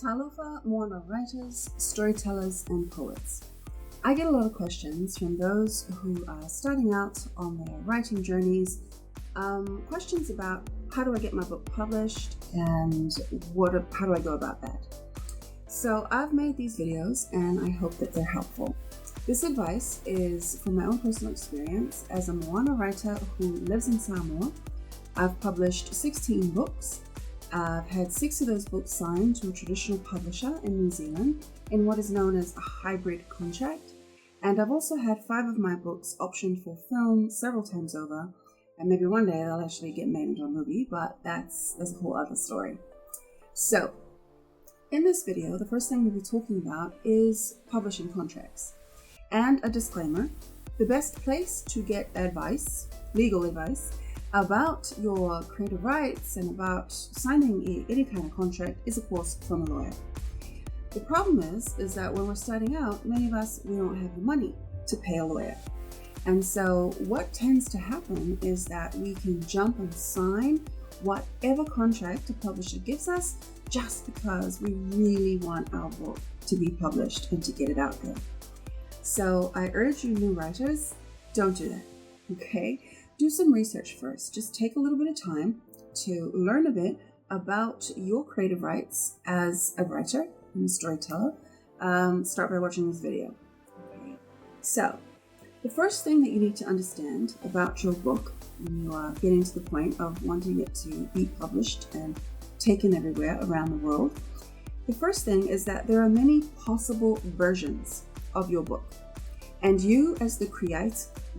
Talofa Moana writers, storytellers, and poets. I get a lot of questions from those who are starting out on their writing journeys, questions about how do I get my book published and how do I go about that. So I've made these videos and I hope that they're helpful. This advice is from my own personal experience as a Moana writer who lives in Samoa. I've published 16 books. I've had 6 of those books signed to a traditional publisher in New Zealand in what is known as a hybrid contract. And I've also had 5 of my books optioned for film several times over. And maybe one day they'll actually get made into a movie, but that's a whole other story. So, in this video, the first thing we'll be talking about is publishing contracts. And a disclaimer, the best place to get advice, legal advice, about your creative rights and about signing any kind of contract is, of course, from a lawyer. The problem is that when we're starting out, many of us, we don't have the money to pay a lawyer. And so what tends to happen is that we can jump and sign whatever contract a publisher gives us just because we really want our book to be published and to get it out there. So I urge you new writers, don't do that, okay? Do some research first. Just take a little bit of time to learn a bit about your creative rights as a writer and a storyteller. Start by watching this video. Okay. So, the first thing that you need to understand about your book when you are getting to the point of wanting it to be published and taken everywhere around the world, the first thing is that there are many possible versions of your book. And you, as the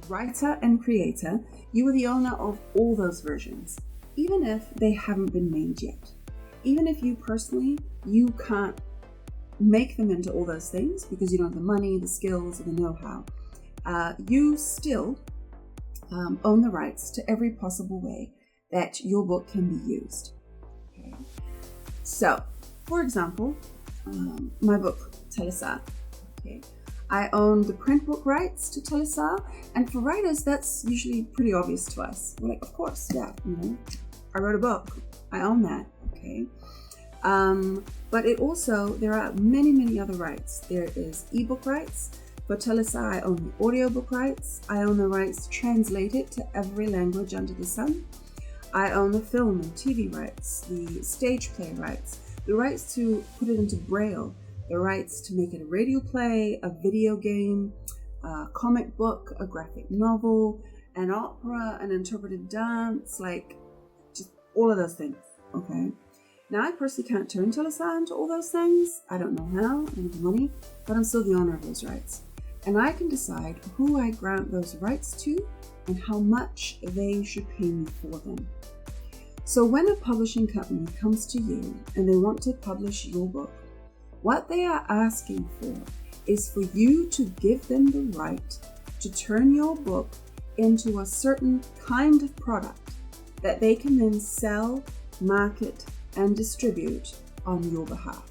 writer and creator, you are the owner of all those versions, even if they haven't been made yet. Even if you personally, you can't make them into all those things because you don't have the money, the skills, or the know-how, you still own the rights to every possible way that your book can be used. Okay. So, for example, my book, Tusitala. Okay. I own the print book rights to Tusitala, and for writers, that's usually pretty obvious to us. We're like, of course, yeah, I wrote a book, I own that, okay? But there are many other rights. There is ebook rights. For Tusitala, I own the audiobook rights. I own the rights to translate it to every language under the sun. I own the film and TV rights, the stage play rights, the rights to put it into Braille, the rights to make it a radio play, a video game, a comic book, a graphic novel, an opera, an interpretive dance, like just all of those things, okay? Now, I personally can't turn Tusitala into all those things. I don't know how, I don't have the money, but I'm still the owner of those rights. And I can decide who I grant those rights to and how much they should pay me for them. So when a publishing company comes to you and they want to publish your book, what they are asking for is for you to give them the right to turn your book into a certain kind of product that they can then sell, market, and distribute on your behalf.